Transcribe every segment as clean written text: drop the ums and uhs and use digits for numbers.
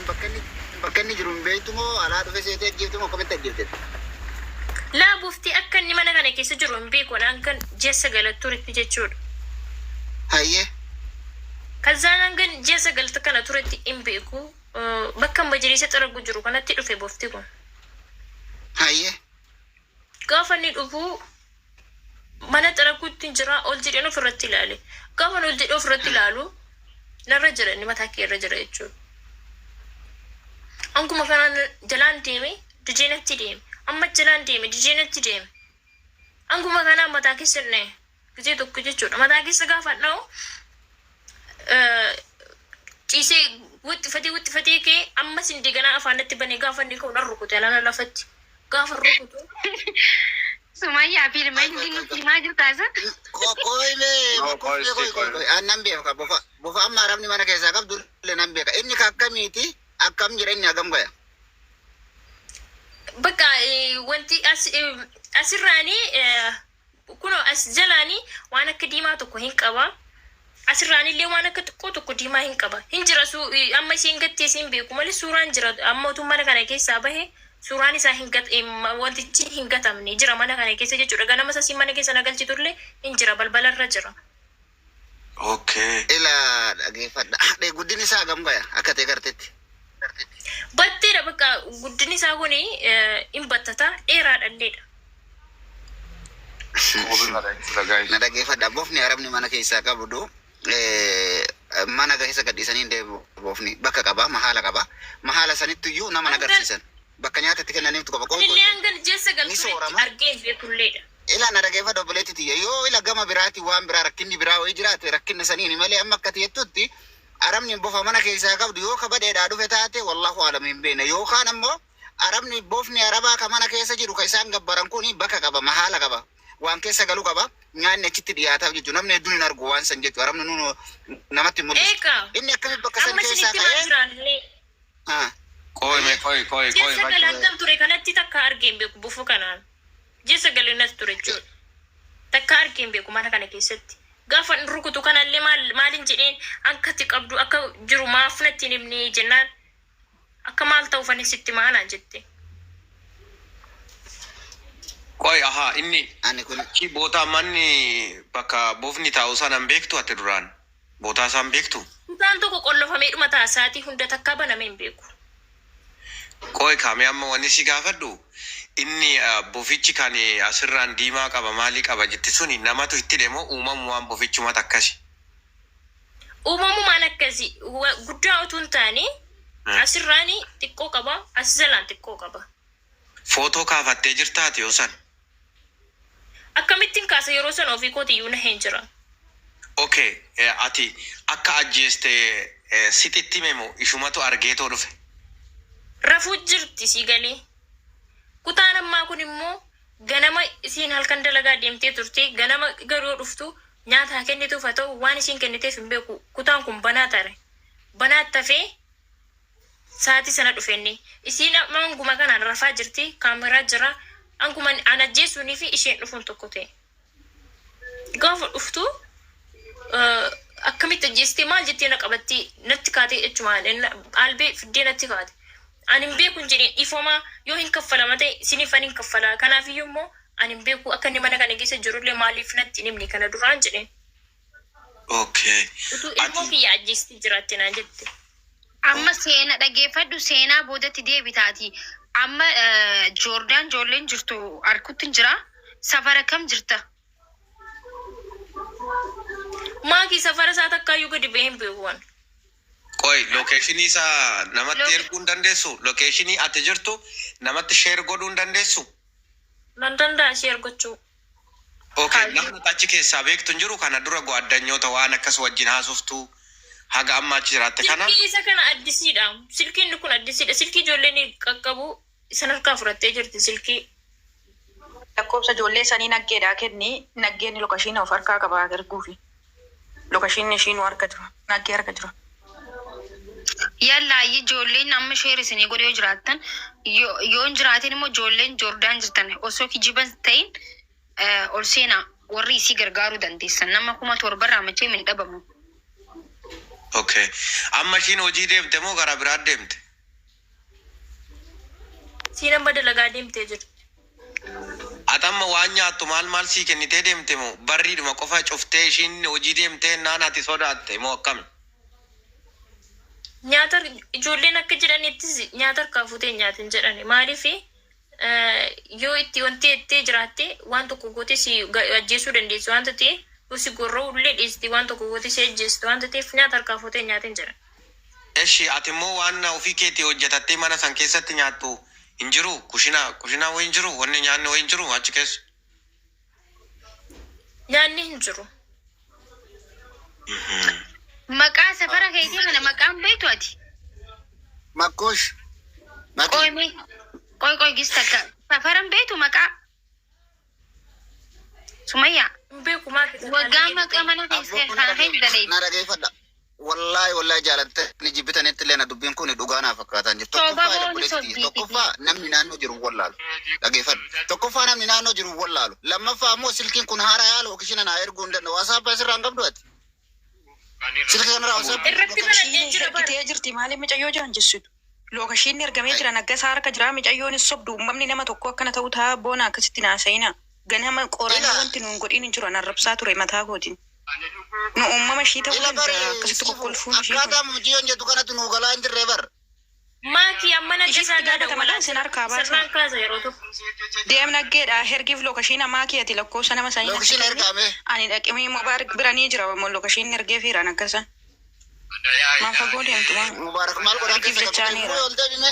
bakkanni jiru hin beektu moo alaa dhufe seetee ajjeefte moo akkamitti ajjeefte? Laa bufti akka inni mana kana keessa jiru hin beeku kan jeessa galatuuritti jechuudha. Hayyee. Kazaan hangan jeessa galata kana turetti hin beeku. Bakka majliisa xaragu jiru kanatti dhufe bufti kun. Hayyee. Gaafa inni dhufu mana xaraguutti jira ol jedheen ofirratti ilaale. Gaafa ol jedhee ofirratti ilaalu narra jira inni mataa kee irra jira jechuudha. Anguma kanaan jalaan deeme dijeenatti deeme. Amma jalaan deeme dijeenatti deeme. Anguma kanaan mataa keessa illee gizee tokko jechuudha. Mataa keessa gaafa dha'u ciisee wixxifatee kee ammas hin diganaa afaanatti banee gaafa inni ka'u dhaan rukute alaana lafatti. Gaafa rukutu. Sumayyaa fi ilma hindi maa jirtaa isa? Koilee nan beeka bofa amma arabni mana keessaa qabdu illee nan beeka. Inni akkamiiti akkam jira inni hagam gaya? Bakka wanti asirraanii kunoo as jalaanii waan akka diimaa tokko hin qaba. Asirraanii illee waan akka xiqqoo tokko diimaa hin qaba. Hin jira amma isiin gattee isiin beeku malee suuraan jira amma utuu mana kana keessaa bahe suuraan isaa wantichi hin gatamne jira mana kana keessa jechuudha. Ganama sasii mana keessa nagalchitullee hin jira balbalarra jira. Okay. Ila dhageeffadha. Guddin isaa hagam gaya akka ta'e garteetti? Batteedha bakka guddin isaa kuni hin battata dheeraadhalleedha. Na dhageeffadha bofni arabni mana keessaa qabdu mana keessa gadhiisanii hin deebi'u bofni bakka qaba mahaala qaba. Mahaala sanittu iyyuu nama nagarsiisan. Bakka nyaatatti kennaniif qaba qofa. Illee hangan jeessa galchuutti argee beekulleedha. Ila na dhageeffadha obboleetti yoo ila gama biraati waan biraa rakkinni biraa wayii jiraate rakkinni saniini malee amma akka ta'ettutti arabni bofa mana keessaa qabdu yoo kabadeedhaa dhufe taate wallahu aalam hin beekne yookaan ammoo arabni bofni arabaa ka mana keessa jiru ka isaan gabbaran kun bakka qaba mahaala qaba waan keessa galu qaba nyaanni achitti dhiyaataaf jechuudha namni hedduun hin argu waan san jechuudha arabni nunu namatti mul'isu inni akkamitti bakka san keessaa ka'ee Koi. Jeessa galaan ture kanatti takka argeen beeku bufu kanaan. Jeessa galaan ture jechuudha. Takka argeen beeku mana kana keessatti. Gaafa rukutu kanallee maalin jedheen akkatti qabdu akka jiru maaf natti hin himne jennaan akka maal ta'u fani sitti maanaan jette. Koi inni ki boota manni bakka bofni taa'u sanaan beektu ati duraan boota isaan beektu. Kutaan tokko qollofamee dhuma taasaatii hunda takka banamee hin beeku. Koi kame amma wani si gaafadhu inni bofichi kan asirraan diimaa qaba maalii qaba jetti suni namatu itti deemo uumamumaan bofichuma takkasi. Uumamumaan akkasi guddaa utuu hin taane asirraan xiqqoo qaba as jalaan xiqqoo qaba. Footoo kaafattee jirtaati yoo san. Akkamittiin kaasa yeroo san ofii kootiyyuu na hin jira. Okay ati akka ajjeeste sititti memo ishumatu argeetoo dhufe. Rafuu jirti si galee. Kutaan ammaa kun immoo ganama isiin halkan dalagaa deemtee turte ganama garuu dhuftu nyaata kennituuf haa ta'u waan isiin kenniteef hin beeku. Kutaan kun banaa tare. Banaa tafee sa'aatii sana dhufenne. Isiin manguma kanaan rafaa jirti kaameraa jira. Anguma an ajjeesuunii fi isheen dhufuun tokko ta'e. Gaafa dhuftu akkamitti ajjeestee maal jettee na qabatti natti kaatee jechuudha. Albee fiddee natti kaate. Ani beeku jedheen ifooma yoo hin kaffalama ta'e isiniif ani hin kaffala. Kanaaf iyyuu immoo ani beeku akka inni mana kana keessa jirullee maaliif natti hin himne kana duraan jedheen. Okay. Utuu ilmoo kiyya ajjeesti jiraatti naan jette. Amma seena dhageeffadhu seenaa boodatti deebitaati. Amma Joordaan ijoolleen jirtu arkutti jira. Safara kam jirta? Maakii safara isaa takkaayyuu gadi ba'ee hin beekuwan. Koi location isa namatti erguu hin dandeessu. Location ati jirtu namatti share godhuu hin dandeessu. Nan danda'a share gochuu. Okay, namni achi keessaa beektu hin jiru kana dura addunyoota waan akkas wajjin haasoftu haga amma achi jiraatte kana. Silkii isa kana addisiidha. Silkiin kun addisiidha. Silkii ijoolleen qaqqabu isan harkaa fudhattee jirti silkii. Lakkoofsa ijoollee sanii naggeedhaa kenni naggeen lokashiin of harkaa qabaa garguufi. Lokashiin ishiin harka jira. Naggee harka jira. Yalla ijoolleen amma sheer isinii godhee jiraattan yoo jiraatin immoo ijoolleen Joordaan jirtan osoo kijiban ta'in ol seenaa warri isii gargaaruu dandeessan nama 7,000 machee min dhabamu. Okay. Amma ishiin hojii deemte moo gara biraa deemte? Siinan badalagaa deemtee jirti. Atamma waan nyaattu maal sii kennitee deemte moo barriidhuma qofa cuftee ishiin hojii deemtee naanaati sodaatte moo akkami? Nyaata ijoolleen akka jedhanittis nyaata harkaa fuutee nyaatin jedhani. Maaliif yoo itti wanti itti jiraatte waan tokko gootee si ajjeesuu dandeessu waan ta'eef si gorroo ullee dhiisti waan tokko gootee si ajjeestu waan ta'eef nyaata harkaa fuutee nyaatin jedhan. Eshi ati immoo waan ofii keetii hojjetattee mana san keessatti nyaattu hin jiru kushinaa wayii hin jiru wanni nyaanni wayii hin jiru achi keessa. Nyaanni hin jiru. Maqaa safara keetii kana maqaan beektu ati? Makkush. Qoy gistakka. Safaran beektu maqaa? Sumayyaa. Beeku maa waggaa maqaa mana keessee kana hin dalee. Na dhageeffadha. Wallahi jaalatte ni jibbitanitti illee na dubbiin kun dhugaanaa fakkaataan jirtu. Tokkoffaa namni naannoo jiru wallaalu. Dhageeffadha. Tokkoffaa namni naannoo jiru wallaalu. Lammaffaa immoo silkiin kun haaraa yaala ookishina naa erguu hin danda'u. Waasaappa asirraa hin qabdu ati. Silkii kanarraa waasaappa. irratti baladhee jira bara. Gitee jirti maaliif micayyoo jiran jechuudha. Lookashiin ergamee jira naggasaa harka jira micayyoon sobdu uumamni nama tokko akkana ta'uu ta'a boona akkasitti naasa'ina. Ganama qoraanii wanti nuun godhiin hin jiru arrabsaa ture mataa gootiin. Nu uumama ishii ta'uu danda'a akkasitti kokkolfuun ishii. Akkaataa mujiyyoon jedhu kanatti nuu galaa hin jirree bara. Maakii amma naggasaa gaada malee isin harkaa baasa. sirnaan kaasa yeroo tokko. Deem naggeedha hergiif lookashiin ammaa keeti lakkoofsa nama sanii. Lookashiin ergame. Ani dhaqimii mubaarak biranii jira ammoo lookashiin ergee fiira naggasa. Maan fagoo deemtu maan. Mubaarak maal godhan keessa Jechaaniira. qabdu ol deebime.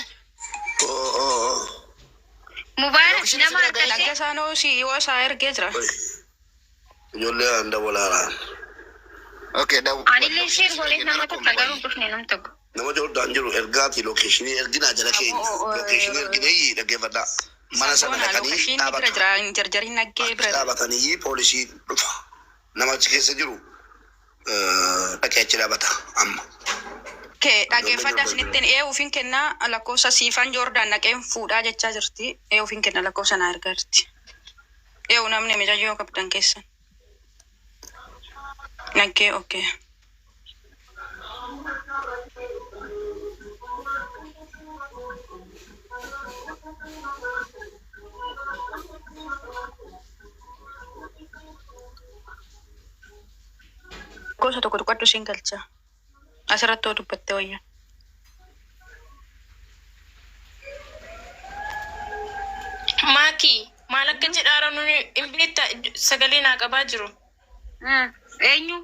Mubaarak nama harka Naggasaa noo si yoo isaa ergee jira. Ijoollee handa walaaraan Okay, daw. anillee ishee golee nama tokko garuu dhufne nam tokko. nama joodaan jiru ergaati lookeeshinii erginaa jala keenya lookeeshinii erginee dhaggeeffadhaa mana sana dhaqanii Lookashiin bira jira jarjariin naggee bira. dhaabatanii poolisii dhufa nama achi keessa jiru dhaqee achi dhaabata amma. Kee dhaggeeffadhaa isinittiin ufiin kennaa lakkoofsa siifan joordaan naqeen fuudhaa jechaa jirti. Ufiin kenna lakkoofsa naa ergaa jirti. Namni mijayyoo qabdan keessa. Naggee okay. Gosa tokko tuqadhu siin galcha. Asirratti oo dubbattee wayya. Maakii maal akka jedhaara nuni hin beekta sagalee naa qabaa jiru. Eenyu?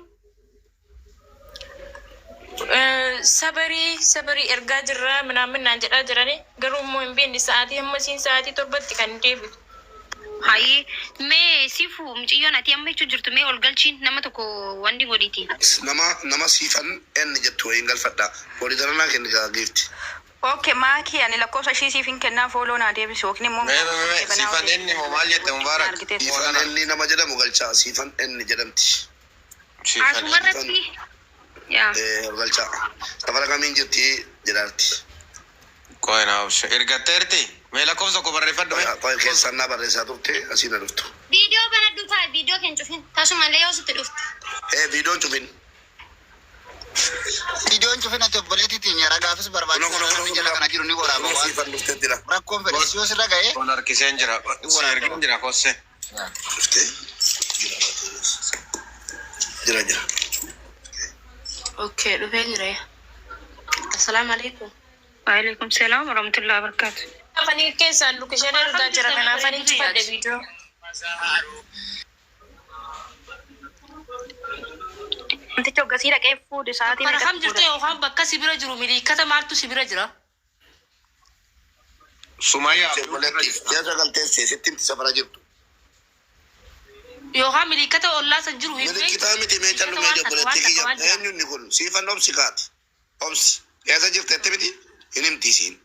Sabarii ergaa jirra minaamin naan jedhaa jirani garuu immoo hin beekne sa'aatii hamma siin sa'aatii torbatti kan deebitu. Hayi mee sifu mucayyoon ati amma jechuu jirtu mee ol galchiin nama tokko wanti godhiiti. Nama siifan inni jettu wayiin galfadhaa walii daranaa kennisaa geefti. Okay, maakii ani lakkoofsa ishii siifin kennaa fooloo naa deebisu yookiin immoo. Siifan inni moo maal jette Mubaarak? Siifan inni nama jedhamu galchaa siifan inni jedhamti. Asumarratti yaa Galchaa safara kamiin jirti jedhaarti. Qoy na obse ergattee erti mee lakkoofsa ko barreeffadhu mee. Qoy keessan naa barreessaa turte asiin dhuftu. viidiyoo kana dhufaa viidiyoo kan cufin tasumallee yoo sitti dhufte. Viidiyoon cufin. Viidiyoon cufina obboleettiitiin ragaafis barbaachisaa namni jala kana jiru ni waraaba waan. Siifan dhufteetti dha. Rakkoon fedhis yoo sirra ga'ee. Kun harkiseen jira. Si ergin jira kosse. Dhuftee jira. Okay, dhufee jira. Assalaamu alaikum. Waalaikum salaam warahmatullahi wabarakatuh. Afanii keessaan lukisheen ergaa jira kanaaf ani cufadhe viidiyoo. Wantichi hoggasii dhaqee fuudhu sa'aatii Kana kam jirtu yookaan bakka sibira jiru miliikata maaltu sibira jira? Sumayyaa. Keessa galtee seesitti safara jirtu. Yookaan miliikata ollaa san jiru hin Milikitaa miti mee callu mee obboleetti kiyya. Eenyunni kun siifan obsi kaati. Obsi keessa jirteetti miti hin himti isiin.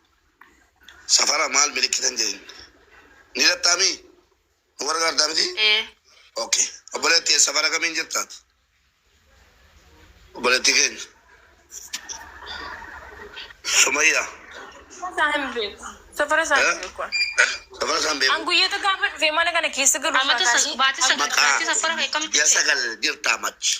Safara maal milikitan jedhin. Ni dattaami? Nu gargaartaa miti? Okay. Obboleetti safara kamiin jirtaati? Obboleetti keenya. Sumayyaa. Safara isaa hin beeku. Safara isaan beeku. An guyyoota gaafa dhufee mana kana keessa galu Amata baatii safara kan kam Biyya sagal jirtaa machi.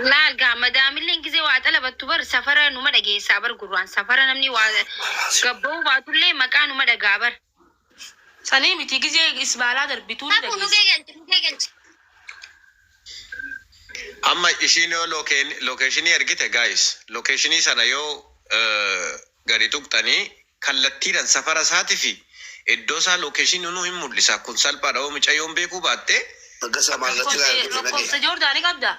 laal gaa madaamilleen gisee waa xalabattu bar safara numa dhageessaa bar gurraan safara namni waa gabboo baatullee maqaa numa dhagaa bar. Sanii miti gisee isbaalaa darbituu ni dhageessa. Amma ishiin yoo lokeeshinii ergite guys, lokeeshinii sana yoo gadi tuqxanii kallattiidhaan safara isaatii fi iddoo isaa lokeeshinii nu hin mul'isa. Kun salphaadha. Oo mucayyoon beekuu baatte. Naggasaa maallatti Lakkoofsa Joordaanii qabda.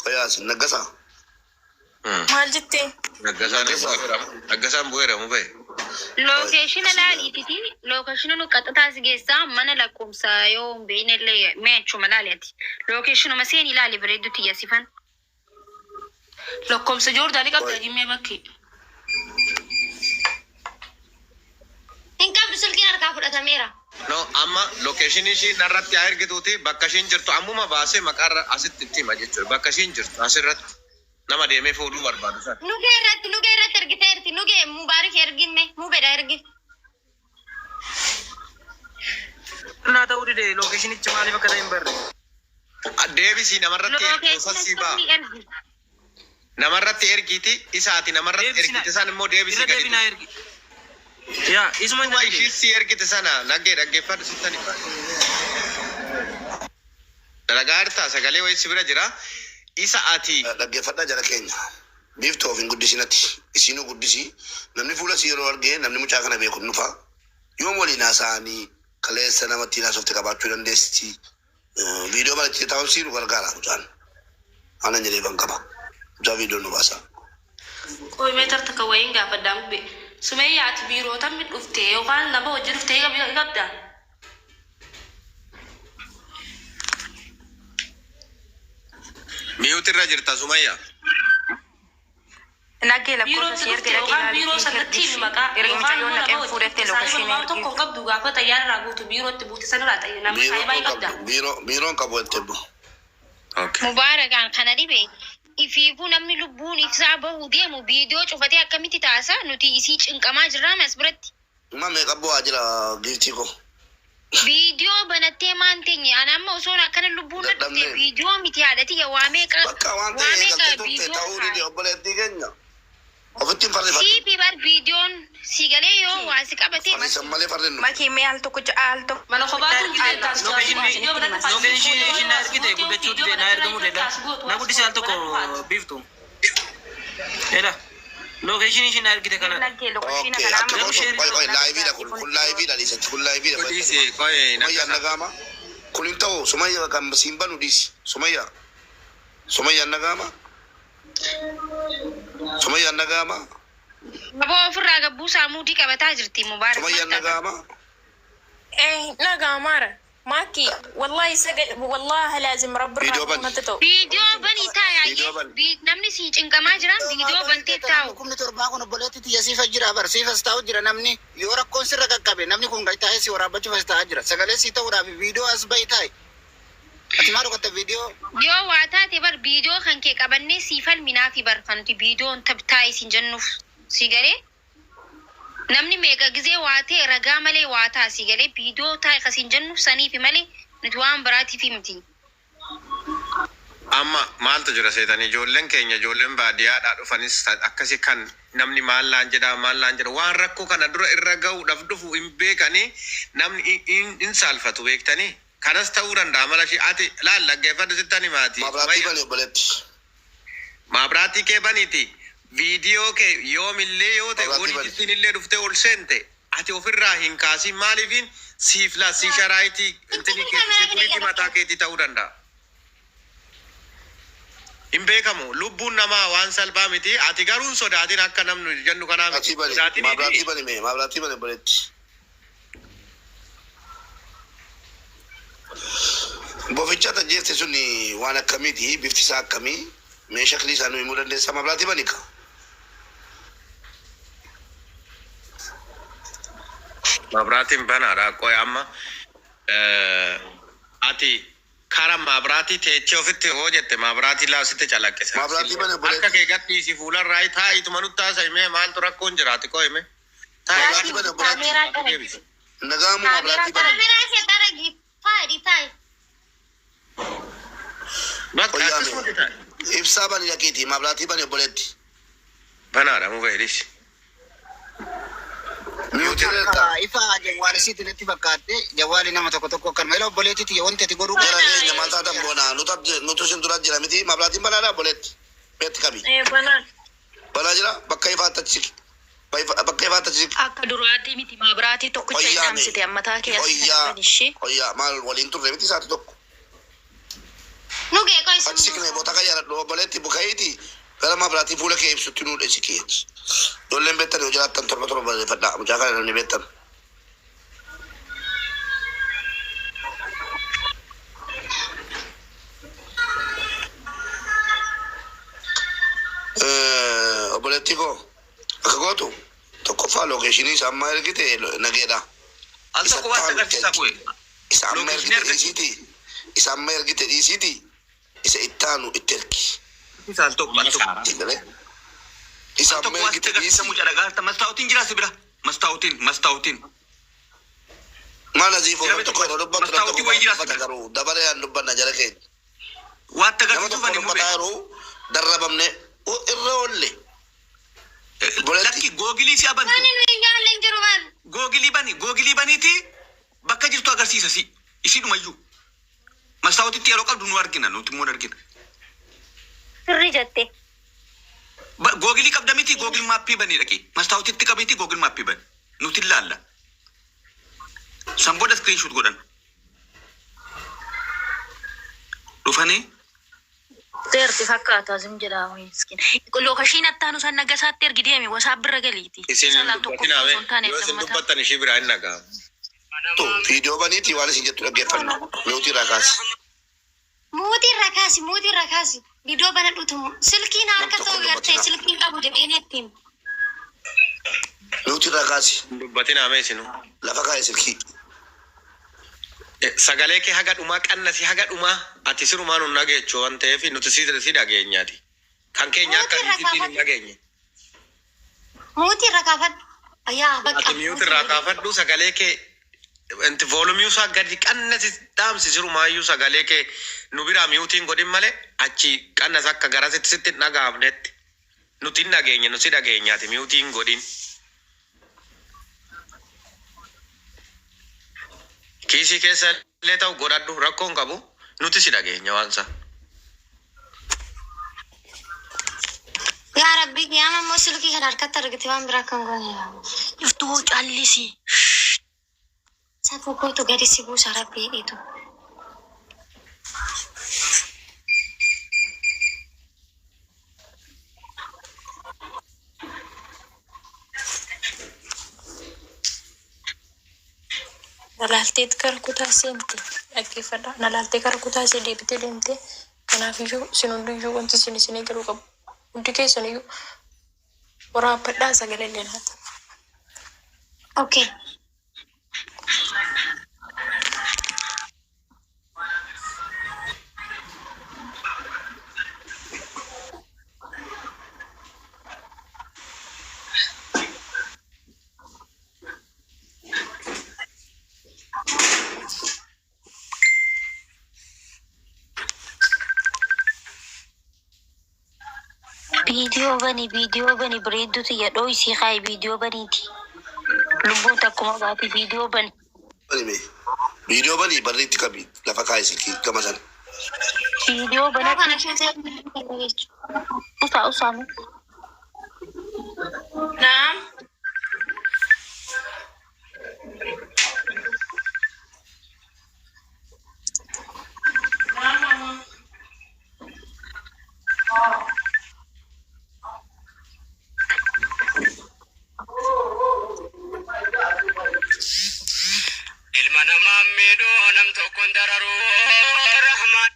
Qoyaas naggasaa. Maal jettee? Naggasaan bu'eeramu ba'e. Lokeeshina laaliititi lokeeshina nu qaxxataa si geessaa mana lakkoofsa yoo hin beeknellee mee achuma laaliati. Lokeeshinuma seen ilaali bareedduuti yasifan. Lakkoofsa Joordaanii qabda jimmee bakki. Hin qabdu silkiin harkaa fudhatameera. No, amma lokeeshinii ishii narratti haa ergituuti bakka ishiin jirtu ammuma baasee maqaarra asitti itti hima jechuudha. Bakka ishiin jirtu asirratti nama deemee fuudhuu barbaadu sana. Nugee irratti ergiteerti. Nugee mubaarik erginne mubedha ergi. Naa ta'uu dide lokeeshinichi maaliif akka ta'e hin barre. Deebisii namarratti ergi baa. Namarratti ergiiti isaati namarratti ergite sana immoo deebisii gadi. Deebinaa ergi. Yaa isuma Kuma ishii si ergite sana dhaggeeffadhu sittani baa. Dalagaa hartaa sagalee wayii si bira jira. Isa ati Dhaggeeffadhaa jala keenya. Biiftuu of hin guddisinatti. Isinuu guddisi. Namni fuula si yeroo argee namni mucaa kana beeku nufa. Yoom waliin haasa'anii kaleessa namatti naasofte qabaachuu dandeessi. Viidiyoo balachitee taa'umsii nu gargaara mucaan. Aannan jedhee ban qaba. Mucaa viidiyoo nu baasa. Qoy meetar takka wayiin gaafadhaan bube. Sumayyaa ati biirootan dhufte yookaan nama hojii dhuftee qabda. mi'uutirra jirta Sumayyaa. Naggee lakkoofsa si erga dhaqee Biiroo sanatti maqaa mucayyoon naqeen fuudhattee lokeeshinii tokko qabdu gaafa xayyaarraa guutu biirootti buute sanirraa xayya nama saayibaa qabda. Biiroon qabu ettebbo. Mubaarakaan kana dhibe ifiifuu namni lubbuun ibsaa bahuu deemu viidiyoo cufatee akkamitti taasa nuti isii cinqamaa jirraa mas biratti. Mamee qabboo haa jira giiftii koo. Viidiyoo banattee maan teenye ana amma osoo akkana lubbuun dhufte viidiyoo miti haadhati waamee Bakka waan ta'e galtee turte ta'uu dide obboleettii keenya. Ofitti hin farrifadhu. siipi bar viidiyoon si galee yoo waa si qabatee Farrisan malee farrinnu. Makii mee al tokko ja'a al tokko. Mana kophaatu lokeeshinii ishiin na ergite guddachuu dide na ergamuu dida. Na guddisee al tokko biiftuu. Edha. Lokeeshinii ishiin na ergite kana. Naggee lokeeshina Okay, kanaa akka amma qoy laayiviidha kun laayiviidha dhiisatti kun laayiviidha. Dhiisi qoy Sumayyaa nagaama. Kun hin ta'u Sumayyaa kan siin banu dhiisi. Sumayyaa nagaama. Sumayyaa nagaama. aboo ofirraa gabbuu saamuudii qabataa jirti Sumayyaa mubaarak. nagaama. nagaa mara. Maki, wallahi wallahi lazim rabbi Video ban. Viidiyoo banii Video taa'ee ban. namni si cinqamaa jiran viidiyoo bantee taa'u. Kumni torbaa kun obboleetti tiyya siifa jira barsiifas taa'u jira namni yoo rakkoon sirra qaqqabe namni kun taa'ee si waraabbachuufas taa'aa jira sagalee si ta'uudhaaf viidiyoo as bahi taa'e. Ati maal dhugata viidiyoo? Yoo waa taate bar viidiyoo kan kee qabannee si falminaa fi bar kan nuti viidiyoon taa'ee siin jennuuf si galee. Namni meeqa gizee waa ta'e ragaa malee waa ta'a si galee viidiyoo taa'e kasiin jennuuf saniifi malee nuti waan biraatiif miti. amma maaltu jira seetan ijoolleen keenya ijoolleen baadiyyaadhaa dhufanis akkasi kan namni maallaan jedha waan rakkoo kana dura irra ga'uudhaaf dhufu hin beekanii namni hin saalfatu beektanii kanas ta'uu danda'a mala ishee ati laal dhaggeeffadhu sittani maatii Maabiraatii bani obboleetti. maabraatii kee baniiti viidiyoo kee yoomillee yoo ta'e Maabiraatii olii bani. ittiinillee dhuftee ol seente ati ofirraa hin kaasin maaliifin siiflaa si sharaayitii intini keetii sekuriitii mataa keetii ta'uu danda'a. Hin beekamu lubbuun namaa waan salphaa miti ati garuu sodaatin akka namnu jennu kanaa miti Maabiraatii bani mee maabiraatii bani obboleetti. Boficha tan jeefte sun waan akkamiiti bifti isaa akkamii mee shaklii isaa nu himuu dandeessaa maabiraatii bani ka. Mabraatiin banaadha qoy amma ati kara mabraatii teechee ofitti hoo jette mabraatii laasitti calaqqisa. Mabraatii bane bole. Akka kee gadhiisi fuularraa taa'ituma nutti haasa'ime maaltu rakkoon jiraati qoyime. Maabiraatii bani obboleetti. Nagaamu maabiraatii bani. Kaameraa kee daragi taa'e taa'e. Bakka Qoyyaame. akkasumatti taa'e. ibsaa bani dhaqiiti mabraatii bani obboleetti. Banaadha muka hedis. Ifa jawwaali sitti natti fakkaatte jawwaali nama tokko kan meela obboleettiiti wanti ati godhuu gara keenya maal taatan boona nutu sin dura jira miti mabraatiin banaadha obboleetti beetti qabi. Banaa jira bakka ifaatti achi bakka ifaatti achi. Akka duraatii miti mabraatii tokkicha hidhamsite ammataa keessatti. Oyyaa maal waliin turre miti isaati tokko. Nuge ko isin. Achi sikne boota kan yaadadhu obboleetti bukayiiti gara mabraatii fuula kee ibsutti nuudha isi keetti. Ijoolleen beektan yoo jiraattan torba barreeffadhaa mucaa kana namni beektan. Obboleetti koo akka gootu tokkoffaa lookeeshinii isa amma ergite nageedha. Al tokko waan agarsiisaa ku'e. Isa amma ergite dhiisiiti. Isa amma ergite dhiisiiti. Isa ittaanu itti ergi. Isa al tokko. Isa amma ergite dhiisi. Mastaawotiin jira si bira. Mastaawotiin. Maal aziifoo tokko yeroo dubbatu garuu dabaree aan dubbanna jala keenya. Waan Nama agarsiisu tokko fani dubbataa yeroo darrabamne irra oolle. Lakki googilii si abantu. Ani nu yaalle jiru ban. Googilii baniiti bakka jirtu agarsiisa si. Isiidhumayyuu. Mastaawotitti yeroo qabdu nu argina nuti immoo argina. Sirri jette. Googilii qabda miti googil maappii banii dhaqi. Mastaawotitti qabiti googil maappii bani. Nuti ilaalla. San booda screenshot godhan. Dhufanii. Teerti fakkaata zim jedhaa miskin. Lookashiin attaanu san nagasaatti ergi deeme wasaab birra galiiti. Isin dubbatinaame yoo isin dubbattan ishii biraa hin nagaa. Viidiyoo baniiti waan isin jettu dhaggeeffannu mootii irraa kaasi. Mootii rakaasi. Viidiyoo bana dhutu silkiin harka ta'uu gartee silkiin qabu jedheen ittiin. Mootii irraa kaasi. Dubbatinaame isinu. Lafa kaa'e silkii. Sagalee kee haga dhumaa qannasi haga dhumaa ati sirumaan hin dhageechu waan ta'eef nuti si dhageenyaati. Kan keenya akka ittiin hin dhageenye. Mootii irra kaafadhu. Ayyaa bakka. Ati miyuuti irraa kaafadhu sagalee kee inti voolumiyuu isaa gadi qannasi dhaamsi sirumaayyuu sagalee kee nu biraa miyuutiin godhin malee achi qannas akka garasitti sitti hin dhagaafnetti. Nuti hin dhageenye nuti dhageenyaati miyuutiin godhin. Kiisii keessa illee ta'u godhadhu rakkoon qabu nuti si dhageenya waan isaa. Yaa Rabbi qiyaama immoo silkii kan harkatti argite waan biraa kan goone. Iftuu callisi. Safuu kootu gadi si buusa Rabbi dhiitu. Nalaalteet gara kutaa seente dhaggeeffadha. Nalaaltee gara kutaa see deebitee deemte kanaafiyyuu isin hundiyyuu wanti isin eegaluu qabu. Hundi keessaniyyuu waraabbadhaa sagalee illee laata. Okay. Video bani bereeduutu jedhoo isii kaayi video baniiti. Lubbuu takkuma baati video bani. Viidiyoo banii barreetti qabi lafa kaa'e silkii gama sana. Video bani. Usaami. Naam. Ilma namaa miidhuu nam tokkoon dararuu rahmaan.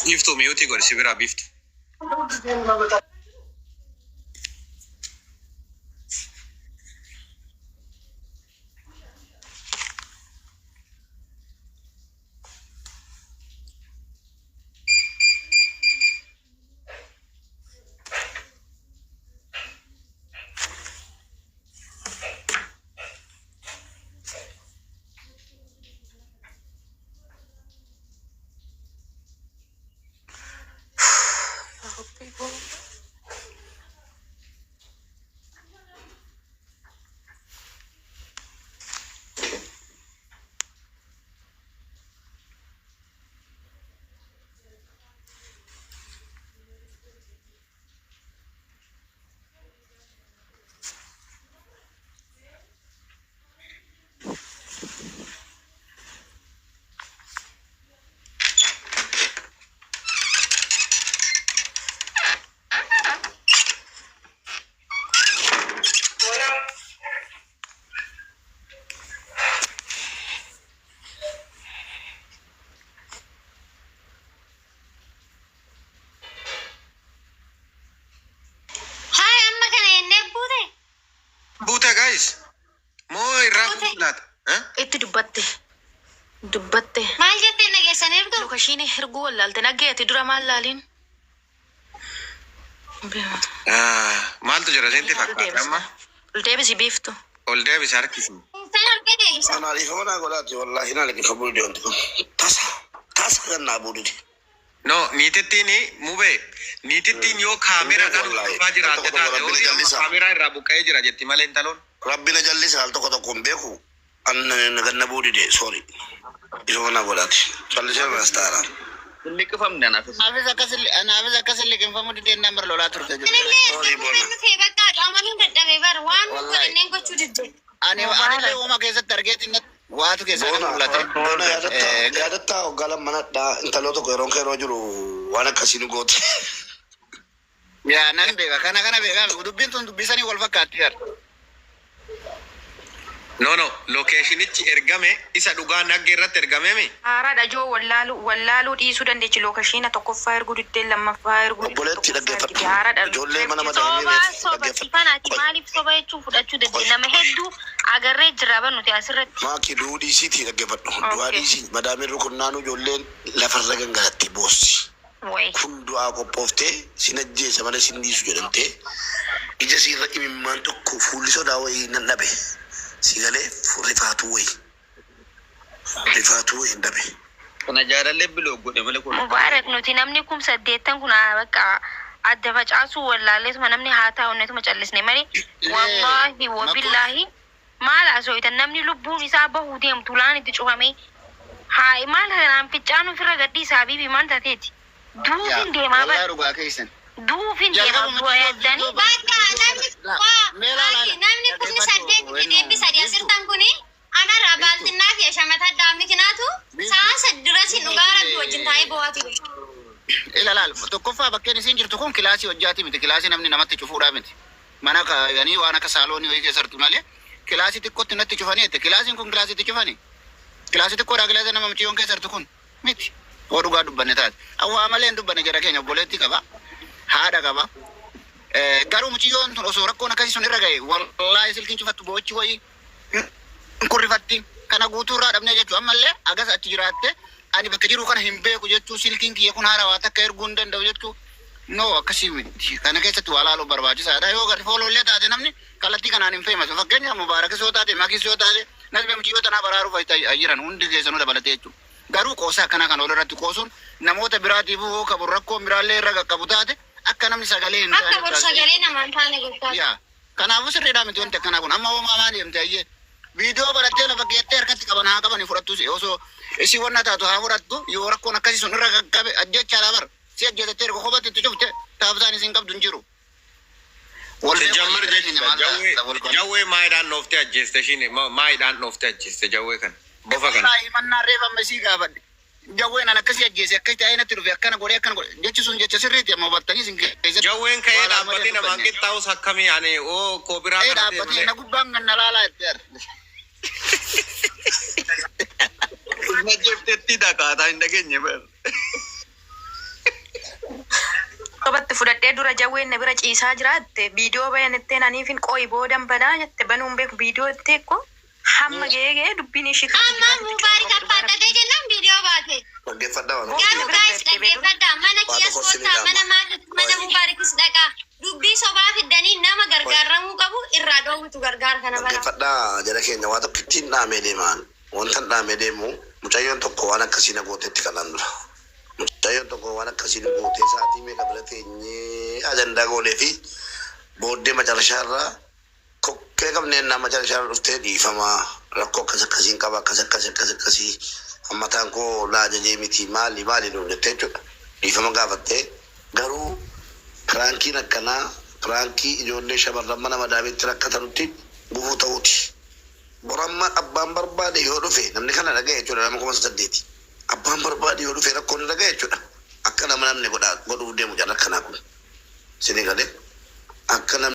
Biftuu miyuutii godhi si biraa biftu. guys. Mo irrakulat. Itti dubbatte. Maal jettee nageessaniirtu? Lokashiin erguu wallaalte naggeeti dura maal laaliin? Maaltu jira senti fakkaata amma? Ol deebisi biiftu. Ol deebisi harkisi. San harka deebisa. Ana rifamana godati wallahi na laki fabul de onti. Tasa kan na bududi. No, niitittiin mube. Niitittiin yoo kaamera kan dhufaa jiraate taate yoo kaamera irraa buqqa'ee jira jetti malee intaloon. Rabbina jallisa al tokko beeku. An ganna budide sorry. Rifamana godati. Challisee rastara. liqifamne anaafis akkas liqinfamu didee namar lolaa turte jiru. Sorry bona. Nuti bakka qaamaniin dadhabee bar waan godhanneen gochuu didde. Anillee uuma keessatti argeetin waatu keessaa kan mul'ate. Bona yaadatta oggalan manadha intaloo tokko yeroon keeroo jiru waan akkasiin goote. Yaa nan beeka kana beeka dubbiin tun dubbisanii wal fakkaatti jira. No, lokeeshinichi ergame isa dhugaa nagge irratti ergame mi? Haaraadha joo wallaaluu dhiisuu dandeechi lokashiina tokkoffaa erguu diddee lammaffaa erguu Obboleetti dhaggeeffadhu. haaraadha. Ijoollee mana Soba madaa'imee kanaati maaliif soba jechuun fudhachuu dandeenye nama hedduu agarree jirra bannuti asirratti. Maaki duudhiisiiti dhaggeeffadhu. Duudhiisii madaa'imee rukunnaanuu ijoolleen lafarra gangalatti boossi. Kun du'aa qophooftee sin ajjeesa malee sin dhiisu jedhamtee ija siirra imimmaan tokko fuulli sodaa wayii nan dhabe. Sigalee rifaatu wayii hin dhabe. kana jaalallee biloo godhe malee kun Mubaarak nuti namni kum 8 kun bakka adda facaasuu wallaalleetuma namni haa taa'unnetuma callisne malee wallahi wabillahi maal asooyitan namni lubbuun isaa bahuu deemtu laan itti cufame haa maal kanaan ficcaan ofirra gadhiisaa bibi maal taateeti duufin deemaa bara dhugaa keessan. duufin deemaa du'a yaddanii Namni kun 8 deebisa asirtan kuni anarraa baaltinnaa fi shamata daamni kinaatu sa'a saddirasi dhugaa rabbi wajjin taa'ee bo'aati. Ilaalaal tokkoffaa bakkeen isiin jirtu kun kilaasii hojjaati miti kilaasii namni namatti cufuudha miti. Mana yani waan akka saaloonii wayii keessatti malee kilaasii xiqqootti natti cufanii jette kilaasiin kun kilaasiitti cufanii. Kilaasii xiqqoodhaa kilaasii nama miciyyoon keessatti kun miti. Hoo dhugaa dubbanne taate. Awwaa malee hin dubbanne jara keenya obboleetti qaba. Haadha qaba. Garuu muciyyoon tun osoo rakkoon akkasii sun irra ga'e wallaahi silkiin cufattu boochi wayii kurrifatti kana guutuu irraa dhabnee jechuun ammallee agas achi jiraatte ani bakka jiru kana hin beeku jechuun silkiin kiyya kun haarawaa takka erguu hin danda'u jechuun no akkasii miti kana keessatti waa laaluu barbaachisaadha yoo gadi foolollee taate namni kallattii kanaan hin feematu fakkeenyaaf mubaarakis yoo taate makis yoo taate nasbee muciyyoo tanaa baraaruuf jiran hundi keessanuu dabalatee jechuudha. Garuu qoosaa akkanaa kan ol irratti qoosuun namoota biraatiif hoo qabu rakkoon biraallee irra qaqqabu taate akka namni sagalee hin Akka bor sagalee namaan taane guddaa. yaa kanaafuu sirriidhaa miti wanti akkanaa kun amma hoomaa maal deemte ayyee viidiyoo barattee lafa geettee harkatti qaban haa qabanii fudhattus osoo isii wanna taatu haa fudhattu yoo rakkoon akkasii sun irra qaqqabe ajjechaadhaa bara si ajjeetettee erga kophaatti itti cufte taaftaan isiin qabdu hin jiru. Jammar jechuudha jawwee maayidhaan dhooftee ajjeeste ishiin maayidhaan dhooftee ajjeeste jawwee kana bofa kana. Mannaa reeffamne sii gaafadhe. Jawween an akkasii ajjeese akkasii ta'ee natti dhufe akkana godhe jechi sun jecha sirriitti amma hubattanii isin keessatti. Jawween ka'ee dhaabbatee namaan qixxaa'us akkamii ani oo koobiraa kana dhaabbatee na gubbaan ganna laalaa itti arge. na jeftetti dakaataa hin dhageenye bara. Qabatti fudhadhee dura jawween na bira ciisaa jiraatte viidiyoo bayanettee naniifin qooyi boodan banaa jette banuun beeku viidiyoo itti eekko hamma geegee dubbiin ishii Amma Mubaarik abbaadhatee jennaan viidiyoo baate. Dhaggeeffadhaa waan Garuu gaa'is dhaggeeffadhaa mana kiyas koottaa mana Mubaarikis dhaqaa dubbii sobaa fiddanii nama gargaaramuu qabu irraa dhoowwitu gargaara kana bara. dhaggeeffadhaa jara keenya waa tokko ittiin dhaamee deemaan wanta dhaamee deemu mucayyoon tokko waan akkasii na gootetti kanan dura. Mucayyoon tokko waan akkasii na gootee sa'aatii meeqa bira teenyee ajandaa goolee fi booddee macarashaa irraa kokkee qabneen nama macarashaa dhuftee dhiifamaa rakkoo akkasiin qaba akkasii hammataan koo laajajee miti maali nuun jettee jechuudha. Dhiifama gaafattee garuu piraankiin akkanaa pirankii ijoollee shamarran mana madaabeetti rakkatanutti gufuu ta'uuti. Boramma abbaan barbaade yoo dhufe namni kana dhaga'e jechuudha nama 8. Abbaan barbaade yoo dhufe rakkoon dhaga'e jechuudha. Akka nama namni godhuuf deemu jala akkanaa kun. Sini galee akka namni